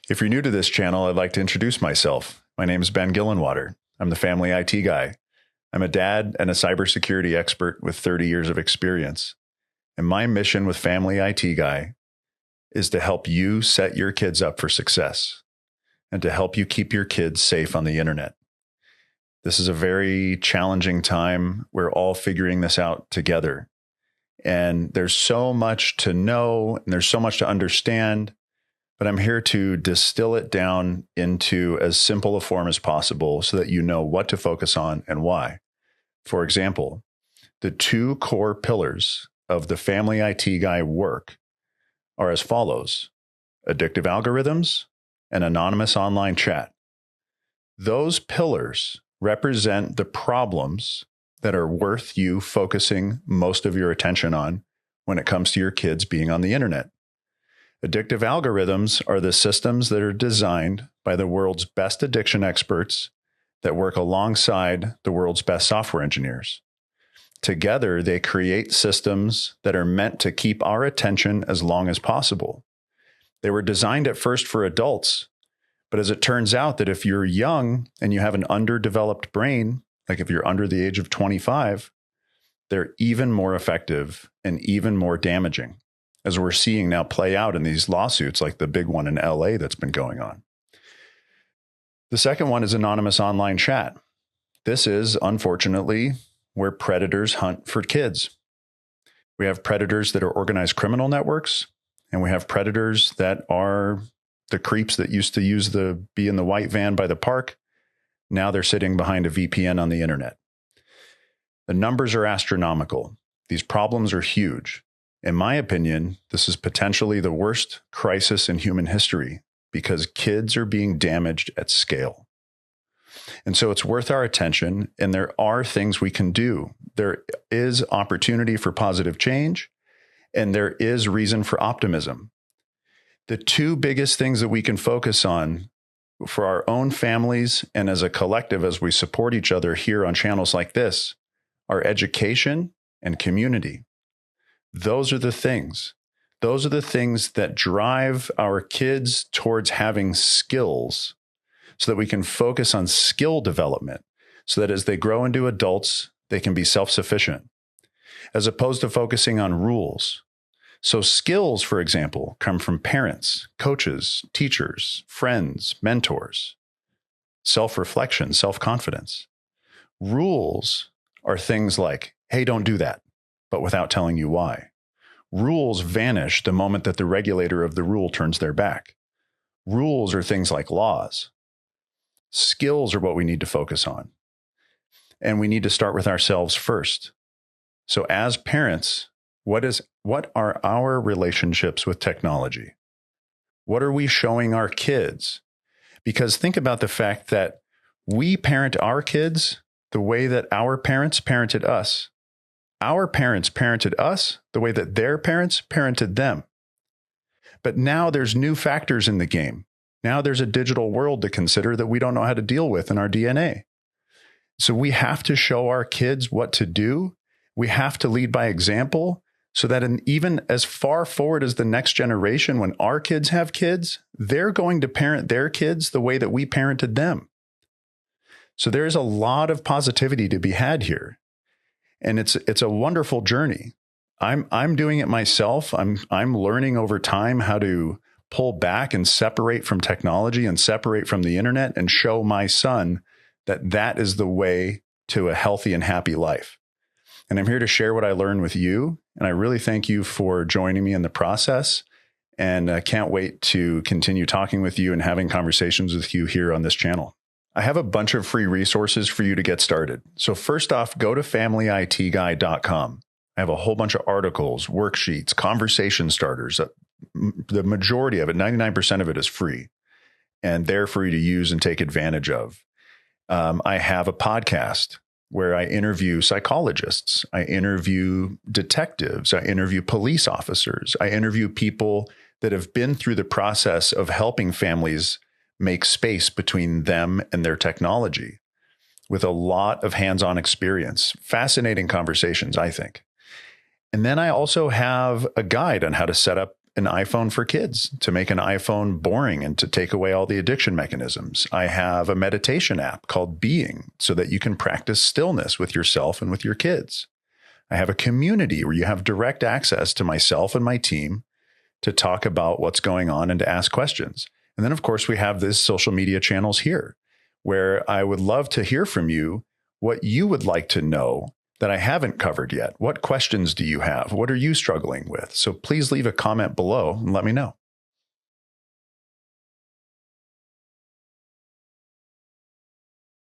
If you're new to this channel, I'd like to introduce myself. My name is Ben Gillenwater. I'm the family IT guy. I'm a dad and a cybersecurity expert with 30 years of experience. And my mission with Family IT Guy is to help you set your kids up for success and to help you keep your kids safe on the internet. This is a very challenging time. We're all figuring this out together. And there's so much to know and there's so much to understand, but I'm here to distill it down into as simple a form as possible so that you know what to focus on and why. For example, the two core pillars of the Family IT Guy work are as follows: addictive algorithms and anonymous online chat. Those pillars represent the problems that are worth you focusing most of your attention on when it comes to your kids being on the internet. Addictive algorithms are the systems that are designed by the world's best addiction experts that work alongside the world's best software engineers. Together, they create systems that are meant to keep our attention as long as possible. They were designed at first for adults, but as it turns out that if you're young and you have an underdeveloped brain, like if you're under the age of 25, they're even more effective and even more damaging, as we're seeing now play out in these lawsuits like the big one in LA that's been going on. The second one is anonymous online chat. This is, unfortunately, where predators hunt for kids. We have predators that are organized criminal networks, and we have predators that are the creeps that used to be in the white van by the park. Now they're sitting behind a VPN on the internet. The numbers are astronomical. These problems are huge. In my opinion, this is potentially the worst crisis in human history because kids are being damaged at scale. And so it's worth our attention, and there are things we can do. There is opportunity for positive change, and there is reason for optimism. The two biggest things that we can focus on for our own families and as a collective as we support each other here on channels like this are education and community. Those are the things. Those are the things that drive our kids towards having skills so that we can focus on skill development so that as they grow into adults, they can be self-sufficient, as opposed to focusing on rules. So skills, for example, come from parents, coaches, teachers, friends, mentors, self-reflection, self-confidence. Rules are things like, hey, don't do that, but without telling you why. Rules vanish the moment that the regulator of the rule turns their back. Rules are things like laws. Skills are what we need to focus on. And we need to start with ourselves first. So as parents, what are our relationships with technology? What are we showing our kids? Because think about the fact that we parent our kids the way that our parents parented us. Our parents parented us the way that their parents parented them. But now there's new factors in the game. Now there's a digital world to consider that we don't know how to deal with in our DNA. So we have to show our kids what to do. We have to lead by example so that even as far forward as the next generation, when our kids have kids, they're going to parent their kids the way that we parented them. So there's a lot of positivity to be had here. And it's a wonderful journey. I'm doing it myself. I'm learning over time how to pull back and separate from technology and separate from the internet and show my son that that is the way to a healthy and happy life. And I'm here to share what I learned with you. And I really thank you for joining me in the process. And I can't wait to continue talking with you and having conversations with you here on this channel. I have a bunch of free resources for you to get started. So first off, go to familyitguy.com. I have a whole bunch of articles, worksheets, conversation starters. The majority of it, 99% of it is free. And they're free to use and take advantage of. I have a podcast where I interview psychologists. I interview detectives. I interview police officers. I interview people that have been through the process of helping families make space between them and their technology with a lot of hands-on experience. Fascinating conversations, I think. And then I also have a guide on how to set up an iPhone for kids to make an iPhone boring and to take away all the addiction mechanisms. I have a meditation app called Being so that you can practice stillness with yourself and with your kids. I have a community where you have direct access to myself and my team to talk about what's going on and to ask questions. And then, of course, we have these social media channels here where I would love to hear from you what you would like to know that I haven't covered yet. What questions do you have? What are you struggling with? So please leave a comment below and let me know.